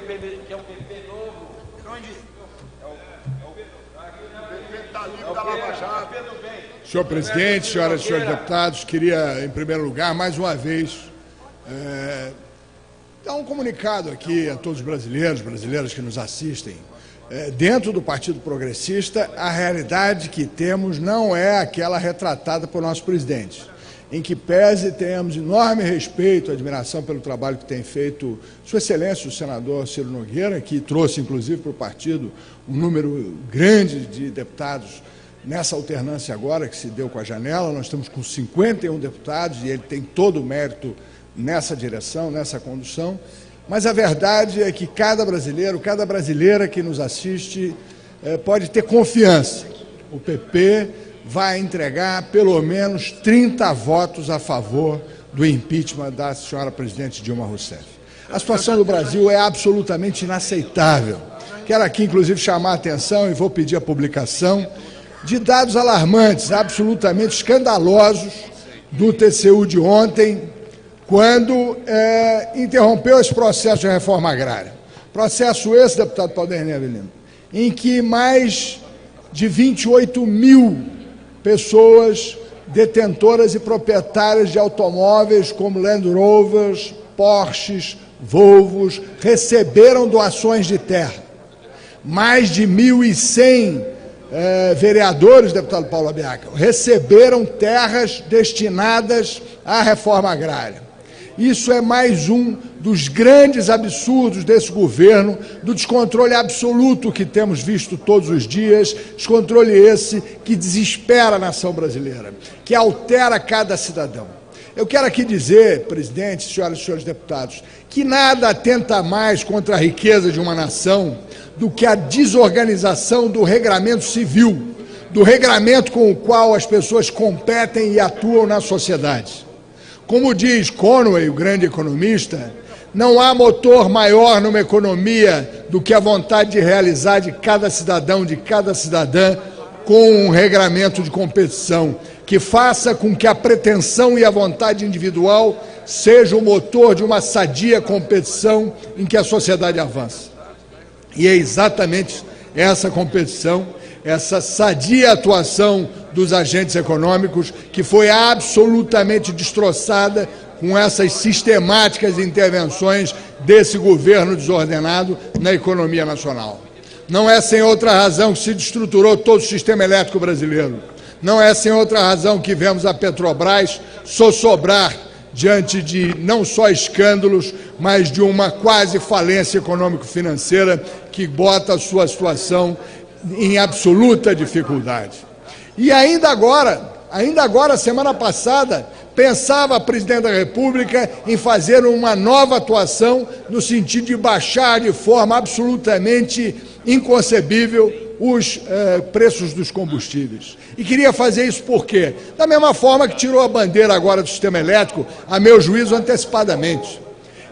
que é o PP novo. Onde? Senhor presidente, senhoras e senhores deputados, queria, em primeiro lugar, mais uma vez, dar um comunicado aqui a todos os brasileiras que nos assistem. Dentro do Partido Progressista, a realidade que temos não é aquela retratada por nosso presidente, em que pese tenhamos enorme respeito e admiração pelo trabalho que tem feito Sua Excelência, o senador Ciro Nogueira, que trouxe, inclusive, para o partido um número grande de deputados nessa alternância agora que se deu com a janela. Nós estamos com 51 deputados e ele tem todo o mérito nessa direção, nessa condução. Mas a verdade é que cada brasileiro, cada brasileira que nos assiste pode ter confiança. O PP vai entregar pelo menos 30 votos a favor do impeachment da senhora presidente Dilma Rousseff. A situação do Brasil é absolutamente inaceitável. Quero aqui, inclusive, chamar a atenção, e vou pedir a publicação, de dados alarmantes, absolutamente escandalosos, do TCU de ontem, quando interrompeu esse processo de reforma agrária. Processo esse, deputado Paulo Avelino, em que mais de 28 mil pessoas detentoras e proprietárias de automóveis como Land Rovers, Porsches, Volvos, receberam doações de terra. Mais de 1.100 vereadores, deputado Paulo Abiaca, receberam terras destinadas à reforma agrária. Isso é mais um dos grandes absurdos desse governo, do descontrole absoluto que temos visto todos os dias, descontrole esse que desespera a nação brasileira, que altera cada cidadão. Eu quero aqui dizer, presidente, senhoras e senhores deputados, que nada atenta mais contra a riqueza de uma nação do que a desorganização do regramento civil, do regramento com o qual as pessoas competem e atuam na sociedade. Como diz Conway, o grande economista, não há motor maior numa economia do que a vontade de realizar de cada cidadão, de cada cidadã, com um regramento de competição que faça com que a pretensão e a vontade individual seja o motor de uma sadia competição em que a sociedade avança. E é exatamente essa competição, essa sadia atuação dos agentes econômicos que foi absolutamente destroçada com essas sistemáticas intervenções desse governo desordenado na economia nacional. Não é sem outra razão que se destruturou todo o sistema elétrico brasileiro. Não é sem outra razão que vemos a Petrobras sossobrar diante de não só escândalos, mas de uma quase falência econômico-financeira que bota a sua situação em absoluta dificuldade. E ainda agora, semana passada, pensava a presidente da República em fazer uma nova atuação no sentido de baixar de forma absolutamente inconcebível os preços dos combustíveis. E queria fazer isso por quê? Da mesma forma que tirou a bandeira agora do sistema elétrico, a meu juízo, antecipadamente.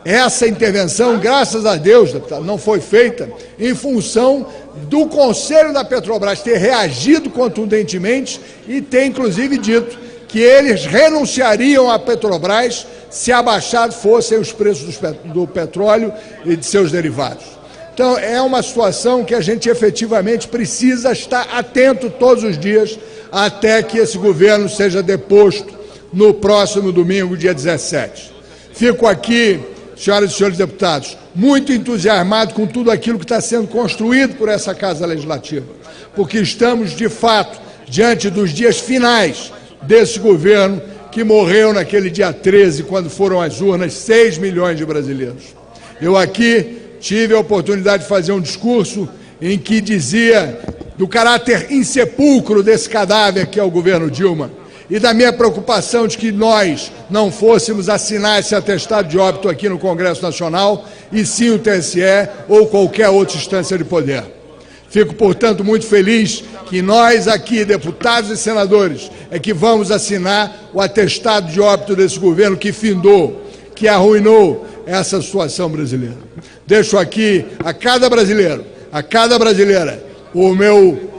Essa intervenção, graças a Deus, deputado, não foi feita em função do Conselho da Petrobras ter reagido contundentemente e ter, inclusive, dito que eles renunciariam à Petrobras se abaixados fossem os preços do petróleo e de seus derivados. Então, é uma situação que a gente efetivamente precisa estar atento todos os dias até que esse governo seja deposto no próximo domingo, dia 17. Fico aqui, senhoras e senhores deputados, muito entusiasmado com tudo aquilo que está sendo construído por essa Casa Legislativa, porque estamos, de fato, diante dos dias finais desse governo que morreu naquele dia 13, quando foram às urnas 6 milhões de brasileiros. Eu aqui tive a oportunidade de fazer um discurso em que dizia do caráter insepulcro desse cadáver que é o governo Dilma e da minha preocupação de que nós não fôssemos assinar esse atestado de óbito aqui no Congresso Nacional e sim o TSE ou qualquer outra instância de poder. Fico, portanto, muito feliz que nós aqui, deputados e senadores, é que vamos assinar o atestado de óbito desse governo que findou, que arruinou essa situação brasileira. Deixo aqui a cada brasileiro, a cada brasileira, o meu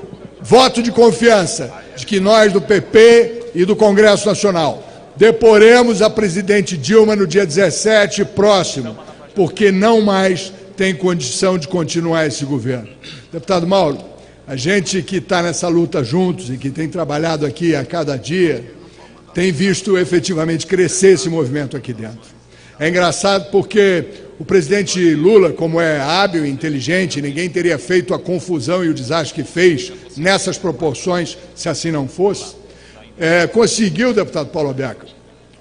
voto de confiança de que nós do PP e do Congresso Nacional deporemos a presidente Dilma no dia 17 próximo, porque não mais tem condição de continuar esse governo. Deputado Mauro, a gente que está nessa luta juntos e que tem trabalhado aqui a cada dia, tem visto efetivamente crescer esse movimento aqui dentro. É engraçado porque o presidente Lula, como é hábil e inteligente, ninguém teria feito a confusão e o desastre que fez nessas proporções se assim não fosse, conseguiu, deputado Paulo Abeca,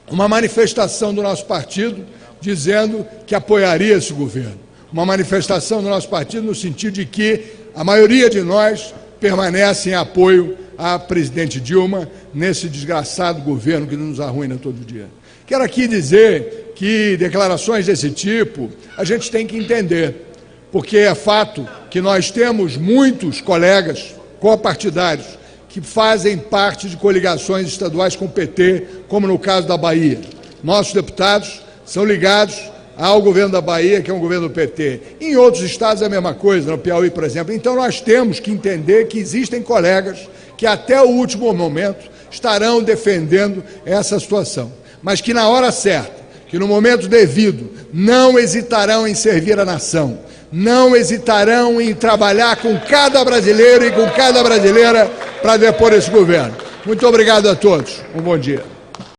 uma manifestação do nosso partido dizendo que apoiaria esse governo. Uma manifestação do nosso partido no sentido de que a maioria de nós permanece em apoio à presidente Dilma nesse desgraçado governo que nos arruína todo dia. Quero aqui dizer que declarações desse tipo a gente tem que entender, porque é fato que nós temos muitos colegas copartidários que fazem parte de coligações estaduais com o PT, como no caso da Bahia. Nossos deputados são ligados ao governo da Bahia, que é um governo do PT. Em outros estados é a mesma coisa, no Piauí, por exemplo. Então nós temos que entender que existem colegas que até o último momento estarão defendendo essa situação, mas que na hora certa, que no momento devido, não hesitarão em servir a nação, não hesitarão em trabalhar com cada brasileiro e com cada brasileira para depor esse governo. Muito obrigado a todos. Um bom dia.